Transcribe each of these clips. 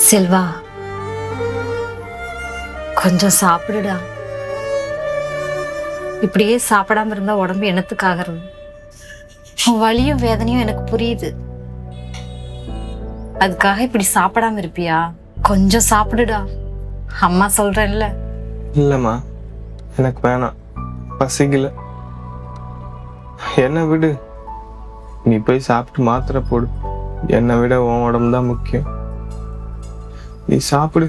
செல்வா, கொஞ்சம் சாப்பிடுடா. இப்படியே சாப்பிடாம இருந்தா உடம்பு என்னத்துக்காகிறது? உன் வலியும் வேதனையும் எனக்கு புரியுது. அதுக்காக இப்படி சாப்பிடாம இருப்பியா? கொஞ்சம் சாப்பிடுடா. அம்மா சொல்றேன்ல. இல்லம்மா, எனக்கு வேணாம், பசிக்கல. என்ன விடு, நீ போய் சாப்பிட்டு மாத்திரை போடு. என்னை விட உன் உடம்பு தான் முக்கியம். நீ சாப்பிடு.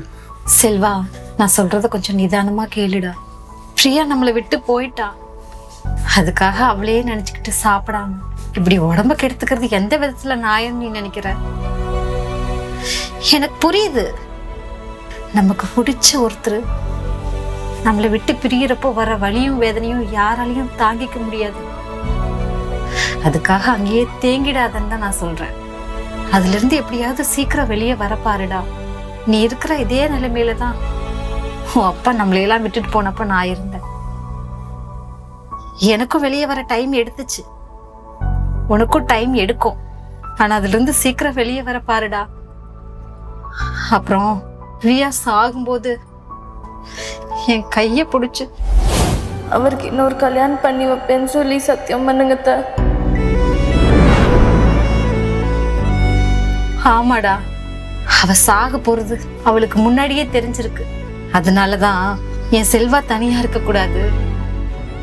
செல்வா, நான் சொல்றத கொஞ்சம் நிதானமா கேளுடா. பிரியா நம்மளை விட்டு போயிட்டா. அதுக்காக அவளையே நினைச்சுக்கிட்டு சாப்பிடாம இப்படி உடம்ப கெடுத்துக்கிறது எந்த விதத்துல நியாயம் நீ நினைக்கிற? எனக்கு புரியுது. நமக்கு பிடிச்ச ஒருத்தர் நம்மளை விட்டு பிரியறப்போ வர வலியும் வேதனையும் யாராலையும் தாங்கிக்க முடியாது. அதுக்காக அங்கேயே தேங்கிடாதன்னு தான் நான் சொல்றேன். அதுல இருந்து எப்படியாவது சீக்கிரம் வெளியே வர பாருடா. நீ இருக்கிற இதே நிலைமையில தான் உன் அப்பா நம்மளையெல்லாம் விட்டுட்டு போனப்ப நான் இருந்தேன். எனக்கும் வெளியே வர டைம் எடுத்துச்சு, உனக்கும் டைம் எடுக்கும். ஆனா அதுல இருந்து சீக்கிரம் வெளியே வர பாருடா. அப்புறம் ரியா சாகும்போது என் கைய பிடிச்சு அவருக்கு இன்னொரு கல்யாணம் பண்ணி வைப்பேன்னு சொல்லி சத்தியம் பண்ணுங்கத்த. ஆமாடா, அவ சாக போறது அவளுக்கு முன்னாடியே தெரிஞ்சிருக்கு. அதனாலதான் என் செல்வா தனியா இருக்க கூடாது,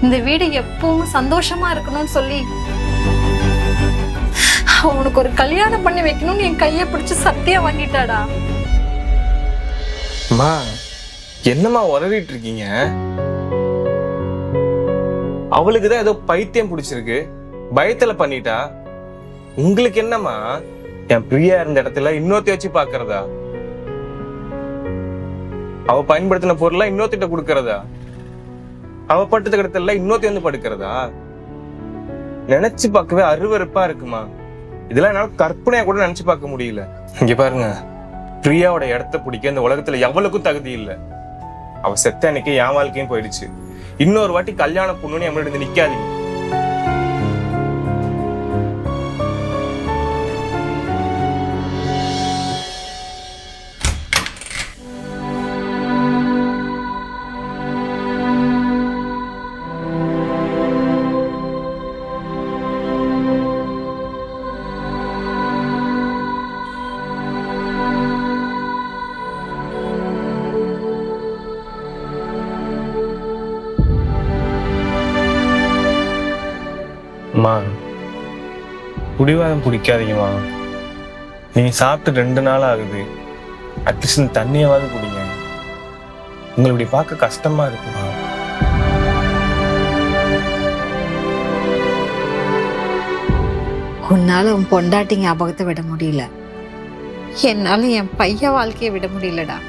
இந்த வீடு எப்பவும் சந்தோஷமா இருக்கணும்னு சொல்லி அவனுக்கு ஒரு கல்யாணம் பண்ணி வைக்கணும்னு என் கைய பிடிச்சு சத்தியம் வாங்கிட்டாடா. அம்மா, என்னம்மா உளறிட்டு இருக்கீங்க? அவளுக்குதான் ஏதோ பைத்தியம் பிடிச்சிருக்கு, பயத்துல பண்ணிட்டா. உங்களுக்கு என்னம்மா, என் பிரியா இருந்த இடத்துல இன்னொருத்தி வச்சு பாக்குறதா? அவ பயன்படுத்தின பொருளை இன்னொருத்திட்ட கொடுக்கறதா? அவ படுத்த கிடத்துல இன்னொருத்தி வந்து படுக்கிறதா? நினைச்சு பார்க்கவே அருவருப்பா இருக்குமா. இதெல்லாம் என்னால கற்பனையா கூட நினைச்சு பார்க்க முடியல. இங்க பாருங்க, பிரியாவோட இடத்த பிடிக்க இந்த உலகத்துல எவ்வளவுக்கும் தகுதி இல்லை. அவ செத்த அன்னைக்கு என் வாழ்க்கையும் போயிடுச்சு. இன்னொரு வாட்டி கல்யாணம் பொண்ணுன்னு நம்மளோட இருந்து நிக்காதீங்க. அம்மா, குடிவாதம் பிடிக்காதீங்கம்மா. நீங்க சாப்பிட்டு 2 நாள் ஆகுது. அட்லீஸ்ட் தண்ணியாவது குடிங்க. உங்களை இப்படி பார்க்க கஷ்டமா இருக்குமா? உன்னால உன் பொண்டாட்டி ஞாபகத்தை விட முடியல, என்னால என் பையன் வாழ்க்கையை விட முடியலடா.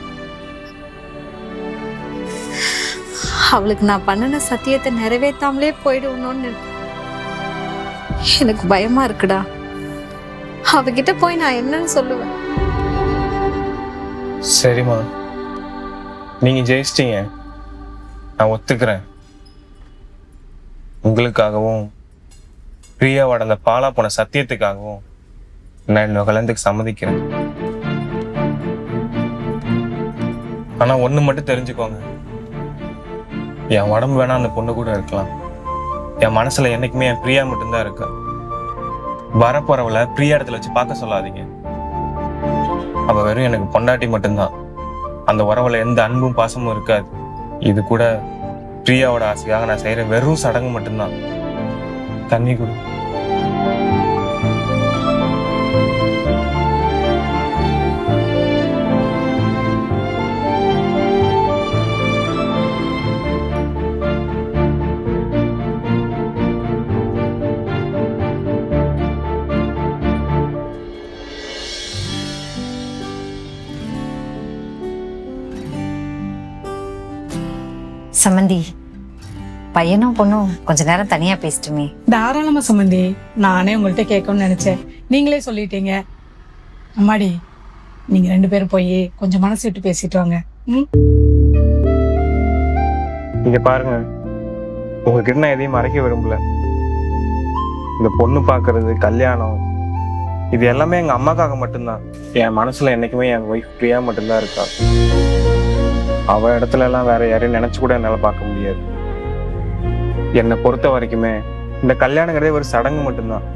அவளுக்கு நான் பண்ணின சத்தியத்தை நிறைவேற்றாமலே போயிடுவணும்னு எனக்கு பயமா இருக்குடா. அவகிட்ட போய் நான் என்னன்னு சொல்லுவேன்? சரிம்மா, நீங்க ஜெயிச்சிட்டீங்க, நான் ஒத்துக்கிறேன். உங்களுக்காகவும் பிரியாவோட அந்த பாலா போன சத்தியத்துக்காகவும் நான் என்னோட கல்யாணத்துக்கு சம்மதிக்கிறேன். ஆனா ஒண்ணு மட்டும் தெரிஞ்சுக்கோங்க, என் உடம்பு வேணா அந்த பொண்ணு கூட இருக்கலாம், என் மனசுல என்னைக்குமே என் பிரியா மட்டும்தான் இருக்கா. வரப்போறவளை பிரியா இடத்துல வச்சு பார்க்க சொல்லாதீங்க. அவ வெறும் எனக்கு பொண்டாட்டி மட்டும்தான். அந்த உறவுல எந்த அன்பும் பாசமும் இருக்காது. இது கூட பிரியாவோட ஆசையாக நான் செய்யற வெறும் சடங்கு மட்டும்தான். தண்ணி கொடு. சம்மந்தி, பையனும் பொண்ணும் கொஞ்ச நேரம் தனியா பேசிட்டுமே. தாராளமா சம்மந்தி, நானே உங்கள்கிட்ட கேட்கணும்னு நினைச்சேன், நீங்களே சொல்லிட்டீங்க. அம்மாடி, நீங்க 2 பேரும் போய் கொஞ்சம் மனசு விட்டு பேசிட்டு வாங்க. இங்க பாருங்க, உங்ககிட்ட நான் எதையும் மறைக்க விரும்பல. இந்த பொண்ணு பாக்குறது, கல்யாணம், இது எல்லாமே எங்கள் அம்மாக்காக மட்டும்தான். என் மனசில் என்றைக்குமே என் ஒய்ஃப் பிரியா மட்டும்தான் இருக்கா. அவள் இடத்துல எல்லாம் வேற யாரையும் நினச்சி கூட என்னால் பார்க்க முடியாது. என்னை பொறுத்த வரைக்குமே இந்த கல்யாணங்கிறதே ஒரு சடங்கு மட்டும்தான்.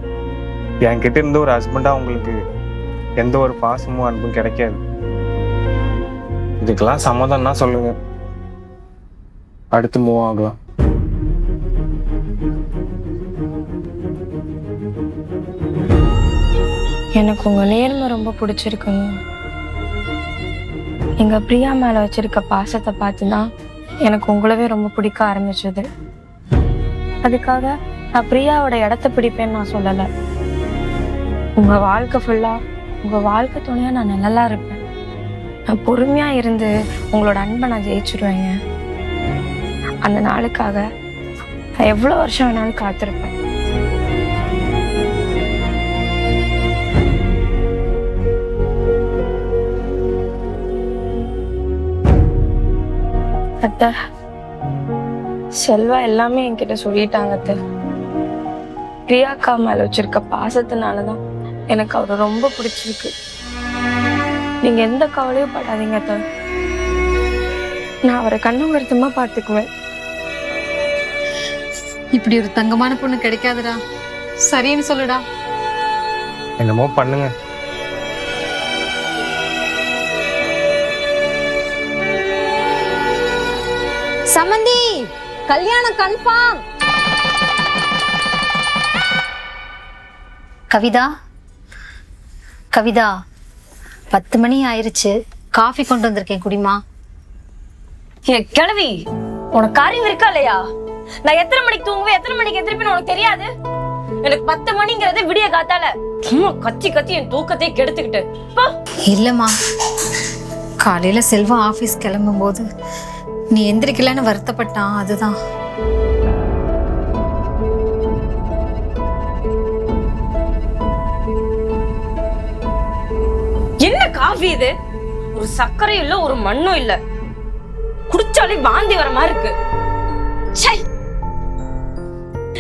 என்கிட்ட இருந்து ஒரு ஹஸ்பண்டாக உங்களுக்கு எந்த ஒரு பாசமும் அன்பும் கிடைக்காது. இதுக்கெல்லாம் சம்மதம்னா சொல்லுங்க, அடுத்து மூவ் ஆகலாம். எனக்கு உங்க நேர்மை ரொம்ப பிடிச்சிருக்குங்க. எங்க பிரியா மேல வச்சிருக்க பாசத்தை பார்த்துதான் எனக்கு உங்களவே ரொம்ப பிடிக்க ஆரம்பிச்சது. அதுக்காக நான் பிரியாவோட இடத்த பிடிப்பேன்னு நான் சொல்லலை. உங்க வாழ்க்கை ஃபுல்லா உங்க வாழ்க்கை துணையா நான் நல்லா இருப்பேன். நான் பொறுமையா இருந்து உங்களோட அன்பை நான் ஜெயிச்சிருவேங்க. அந்த நாளுக்காக நான் எவ்வளவு வருஷம் வேணாலும் காத்திருப்பேன். அத்தை, செல்வா எல்லாமே என்கிட்ட சொல்லிட்டாங்க அத்தை. பிரியாக்கா மேல வச்சிருக்க பாசத்தினாலதான் எனக்கு அவரை ரொம்ப பிடிச்சிருக்கு. நீங்க எந்த கவலையும் படாதீங்க அத்தை. நான் அவரை கண்ணு வருத்தமா பார்த்துக்குவேன். இப்படி ஒரு தங்கமான பொண்ணு கிடைக்காதுடா. சரின்னு சொல்லுடா. என்னமோ பண்ணுங்க. சமந்தி, கல்யாணம் கன்ஃபார்ம். கவிதா, கவிதா, 10 மணி ஆயிருச்சு. காஃபி கொண்டு வந்திருக்கேன், குடிமா. கிழவி, உனக்கு காரியம் இருக்கா இல்லையா? நான் எத்தனை மணிக்கு தூங்குவேன், எத்தனை மணிக்கு எந்திரிப்பேன்னு உனக்கு தெரியாது? எனக்கு 10 மணிங்கிறது விடிய காத்தால சும்மா கத்தி கத்தி என் தூக்கத்தை கெடுத்துக்கிட்டு. இல்லம்மா, காலையில செல்வம் ஆபீஸ் கிளம்பும் போது நீ எந்திரிக்கலன்னு வருத்தப்பட்டான், அதுதான். என்ன காஃபி இது? ஒரு சர்க்கரையும் இல்ல, ஒரு மண்ணும் இல்ல. குடிச்சாலே வாந்தி வர மாதிரி இருக்கு.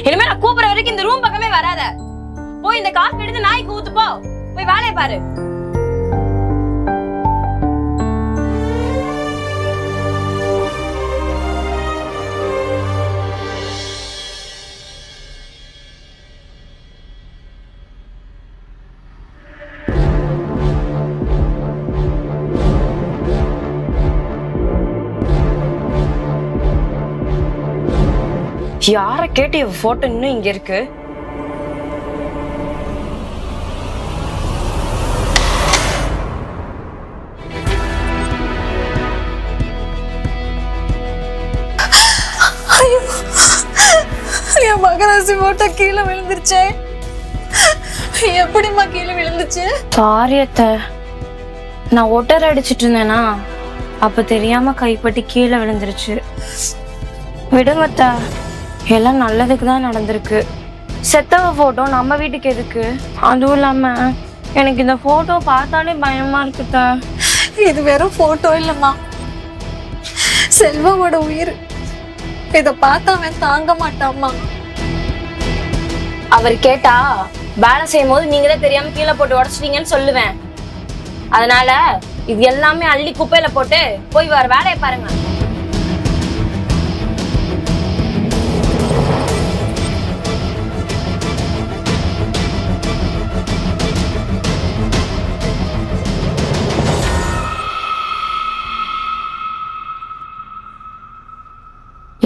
இனிமே நான் கூப்பிடுற வரைக்கும் இந்த ரூம் பக்கமே வராத. போய் இந்த காஃபி எடுத்து நாய்க்கு ஊத்து போ. போய் வேலையை பாரு. யார கேட்டு இவ போட்டோ இன்னும் இங்க இருக்கு? என் மகராசி போட்டோ கீழே விழுந்துருச்சே. எப்படிமா கீழே விழுந்துச்சு? சாரி அத்தை, நான் ஒட்டர் அடிச்சிட்டு இருந்தேனா, அப்ப தெரியாம கைப்பட்டு கீழே விழுந்துருச்சு. விடுங்க அத்தை, எல்லாம் நல்லதுக்கு தான் நடந்திருக்கு. செத்தவ போட்டோ நம்ம வீட்டுக்கு எதுக்கு? அதுவும் இல்லாம எனக்கு இந்த போட்டோ பார்த்தாலே பயமா இருக்குத. இது வெறும் போட்டோ இல்லம்மா, செல்வமோட உயிர். இத பார்த்தா அவன் தாங்க மாட்டாம்மா. அவர் கேட்டா வேலை செய்யும் போது நீங்க தான் தெரியாம கீழே போட்டு உடச்சிட்டீங்கன்னு சொல்லுவேன். அதனால இது எல்லாமே அள்ளி குப்பையில போட்டு போய் வர வேலையை பாருங்க.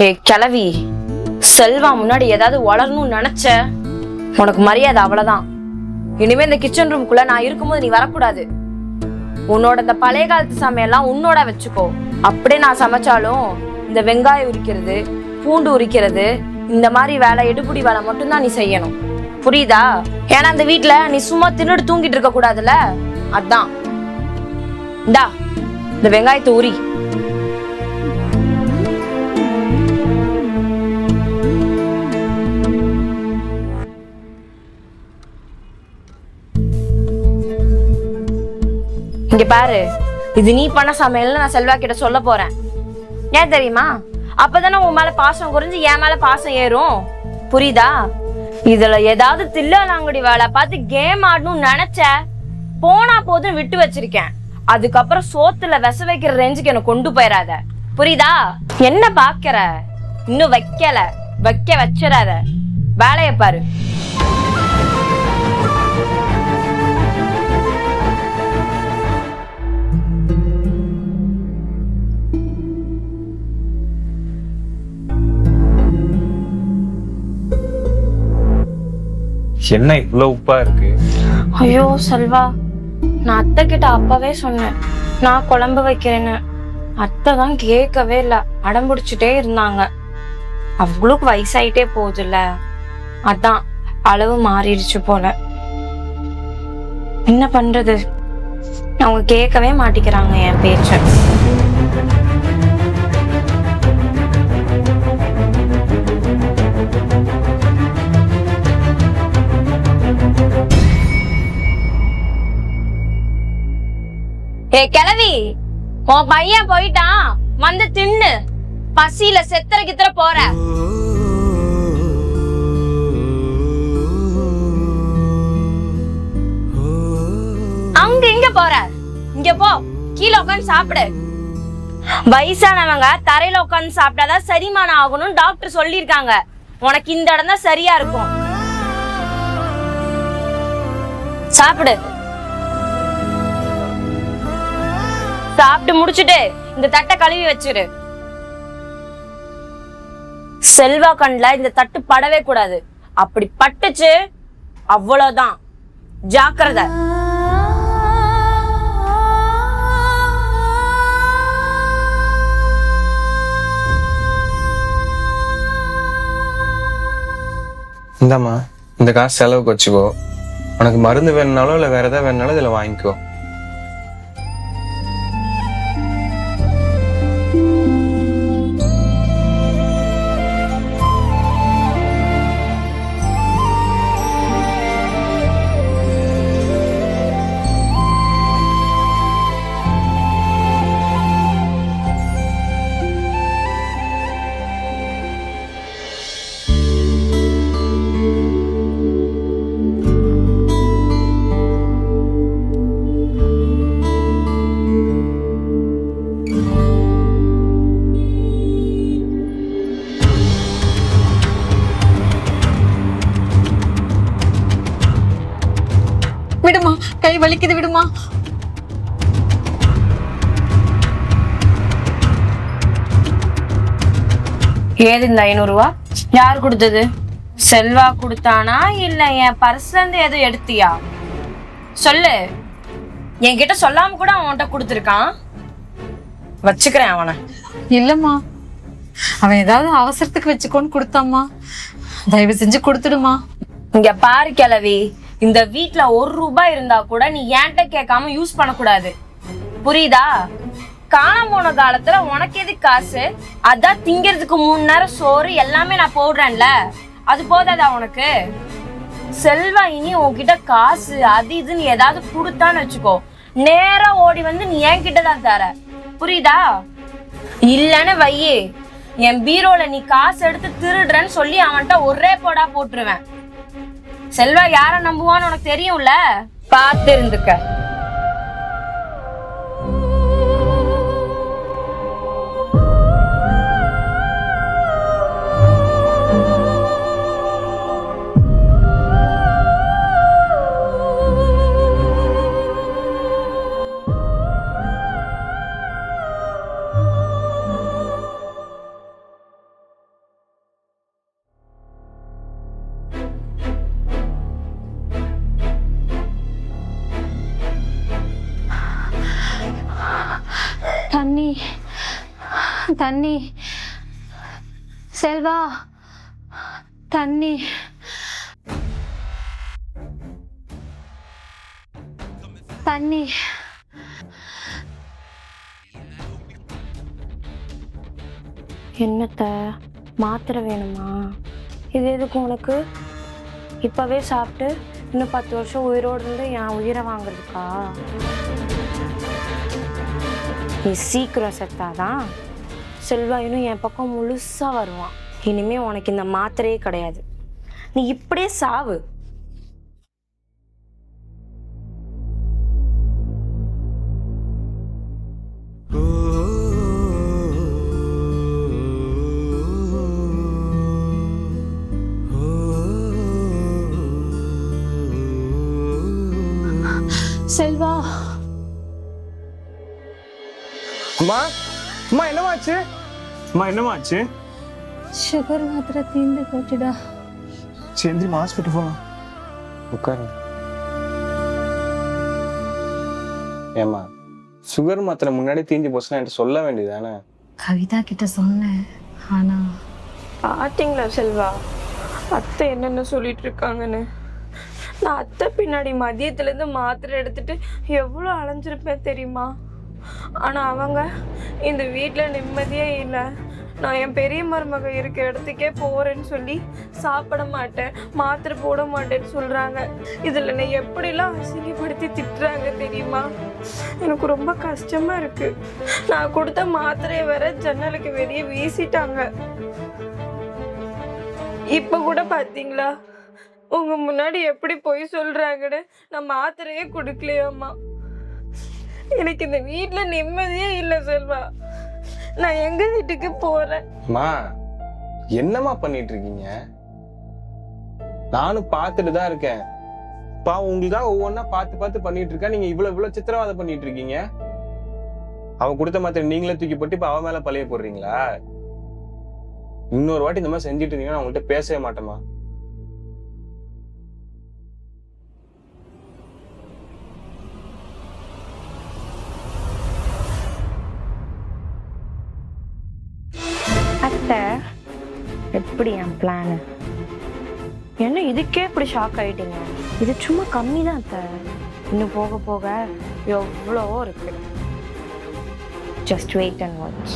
ஏ கிளவி, செல்வா முன்னாடி ஏதாவது வளரணும்னு நினைச்ச உனக்கு மரியாதை அவ்வளவுதான். இனிமே இந்த கிச்சன் ரூம்குள்ள நான் இருக்கும்போது நீ வரக்கூடாது. உன்னோட இந்த பழைய காலத்து சமையல்லாம் உன்னோட வச்சுக்கோ. அப்படியே நான் சமைச்சாலும் இந்த வெங்காயம் உரிக்கிறது, பூண்டு உரிக்கிறது, இந்த மாதிரி வேலை, எடுபுடி வேலை மட்டும்தான் நீ செய்யணும். புரியுதா? ஏன்னா இந்த வீட்டுல நீ சும்மா தின்னுட்டு தூங்கிட்டு இருக்க கூடாதுல்ல, அதான். இந்தா இந்த வெங்காயத்தை உரி. இங்க பாரு, இது நீ பண்ண சமையல்னு நான் செல்வா கிட்ட சொல்ல போறேன். ஏன் தெரியுமா? அப்பதானே உன் மேல பாசம் குறைஞ்சு என் மேல பாசம் ஏறும். புரியுதா? இதுல ஏதாவது தில்லாலங்கடி வேலை பார்த்து கேம் ஆடணும்னு நினைச்ச போனா போதும் விட்டு வச்சிருக்கேன். அதுக்கப்புறம் சோத்துல விச வைக்கிற ரேஞ்சுக்கு என்ன கொண்டு போயிடாத, புரியுதா? என்ன பாக்குற? இன்னும் வைக்கல, வைக்க வச்சிடாத, வேலைய பாரு. என்ன இவ்வளவு உப்பா இருக்கு? ஐயோ செல்வா, நான் அத்தை கிட்ட அப்பவே சொன்னேன் நான் குழம்பு வைக்கிறேன்னு. அத்தை தான் கேட்கவே இல்லை, அடம்பிடிச்சிட்டே இருந்தாங்க. அவங்களுக்கு வயசாயிட்டே போகுதுல்ல, அதான் அளவு மாறிடுச்சு போல. என்ன பண்றது, அவங்க கேட்கவே மாட்டிக்கிறாங்க என் பேச்ச. ஏ கிளவி, உன் பையன் போயிட்டான், வந்து தின்னு. பசியில செத்தர கித்தர போற. அங்க இங்க போற, இங்க போ, கீழே உட்காந்து சாப்பிடு. வயசானவங்க தரையில உட்காந்து சாப்பிட்டாதான் செரிமானம் ஆகணும்னு டாக்டர் சொல்லிருக்காங்க. உனக்கு இந்த இடம் தான் சரியா இருக்கும். சாப்பிடு. சாப்பிட்டு முடிச்சுட்டு இந்த தட்டை கழுவி வச்சிரு. செல்வா கண்ல இந்த தட்டு படவே கூடாது. அப்படி பட்டுச்சு அவ்வளவுதான், ஜாக்கிரதை. இந்தாம்மா, இந்த காசு செலவுக்கு வச்சுக்கோ. உனக்கு மருந்து வேணும்னாலும் இல்லை வேற ஏதாவது வேணும்னாலும் இதில் வாங்கிக்கோ. விடுமா, கை வலிக்குது, விடுமா. ஏது இந்த 500 ரூபா யார் கொடுத்தது? செல்வா கொடுத்தானா இல்ல என் பர்ஸ்ல இருந்து எதுவும் எடுத்தியா? சொல்லு. என்கிட்ட சொல்லாம கூட அவன்கிட்ட கொடுத்துருக்கான். வச்சுக்கிறேன் அவனை. இல்லம்மா, அவன் ஏதாவது அவசரத்துக்கு வச்சுக்கோன்னு கொடுத்தாம்மா. தயவு செஞ்சு கொடுத்துடுமா. இங்க பாரு கிழவி, இந்த வீட்டுல 1 ரூபாய் இருந்தா கூட நீ என்கிட்ட கேட்காம யூஸ் பண்ணக்கூடாது, புரியுதா? காணாம போன காலத்துல உனக்கு எது காசு? அதான் திங்கிறதுக்கு 3 நேரம் சோறு எல்லாமே நான் போடுறேன்ல, அது போதாதா உனக்கு? செல்வா இனி உன்கிட்ட காசு அது இதுன்னு ஏதாவது கொடுத்தான்னு வச்சுக்கோ, நேரா ஓடி வந்து நீ என்கிட்ட தான் தர, புரியுதா? இல்லன்னு வையே, என் பீரோல நீ காசு எடுத்து திருடுறன்னு சொல்லி அவன்கிட்ட ஒரே போடா போட்டுருவேன். செல்வா யார நம்புவான்னு உனக்கு தெரியும்ல, பார்த்து இருந்துக்க. தண்ணி, தண்ணி, செல்வா, தண்ணி. தண்ணி. என்னத்த மாத்திரை வேணுமா? இது எதுக்கு உனக்கு? இப்பவே சாப்பிட்டு இன்னும் 10 வருஷம் உயிரோடு இருந்து என் உயிரை வாங்குறதுக்கா? நீ சீக்கிரம் செத்தாதான் செல்வா இன்னும் என் பக்கம் முழுசா வருவான். இனிமே உனக்கு இந்த மாத்திரையே கிடையாது. நீ இப்படியே சாவு. செல்வா, அம்மா அம்மா என்னமாச்சு? அம்மா என்னமாச்சு? சுகர் மாத்திரை தீர்ந்து போச்சுடா. சரி ஹாஸ்பிட்டல் போகலாம். உட்காருங்க. ஏம்மா சுகர் மாத்திரை முன்னாடி தீஞ்சு போச்சுன்னா என்கிட்ட சொல்ல வேண்டியதானே? கவிதா கிட்ட சொன்னேன், ஆனா பாத்தீங்களா செல்வா, அத்தை என்னென்ன சொல்லிட்டு இருக்காங்கன்னு. நான் அத்தை பின்னாடி மதியத்துல இருந்து மாத்திரை எடுத்துட்டு எவ்வளோ அலைஞ்சிருப்பேன் தெரியுமா? ஆனா அவங்க இந்த வீட்டுல நிம்மதியே இல்லை. நான் என் பெரிய மருமக இருக்க இடத்துக்கே போறேன்னு சொல்லி சாப்பிட மாட்டேன், மாத்திரை போட மாட்டேன்னு சொல்றாங்க. இதுல என்னை எப்படிலாம் அசிங்கப்படுத்தி திட்டுறாங்க தெரியுமா? எனக்கு ரொம்ப கஷ்டமா இருக்கு. நான் கொடுத்த மாத்திரையை வேற ஜன்னலுக்கு வெளியே வீசிட்டாங்க. இப்ப கூட பாத்தீங்களா உங்க முன்னாடி எப்படி போய் சொல்றாங்கன்னு. நான் மாத்திரையே கொடுக்கலையாம்மா. எனக்கு இந்த வீட்டுல நிம்மதியே இல்லை செல்வா. நான் எங்க வீட்டுக்கு போறேன்? அம்மா என்னம்மா பண்ணிட்டு இருக்கீங்க? நானும் பார்த்துட்டு தான் இருக்கேன். உங்களுக்காக ஒவ்வொன்னா பார்த்து பண்ணிட்டு இருக்கேன். நீங்க இவ்வளவு சித்திரவாதம் பண்ணிட்டு இருக்கீங்க. அவ கொடுத்த மாத்திரை நீங்களே தூக்கி போட்டு இப்ப அவ மேல பழைய போடுறீங்களா? இன்னொரு வாட்டி இந்த மாதிரி செஞ்சுட்டு இருந்தீங்கன்னா நான் உங்கள்கிட்ட பேசவே மாட்டேமா. அத்தை எப்படி என் பிளானு? என்ன இதுக்கே இப்படி ஷாக் ஆயிட்டீங்க? இது சும்மா கம்மி தான் அத்தை. இன்னும் போக போக எவ்வளவோ இருக்கு. Just wait and watch.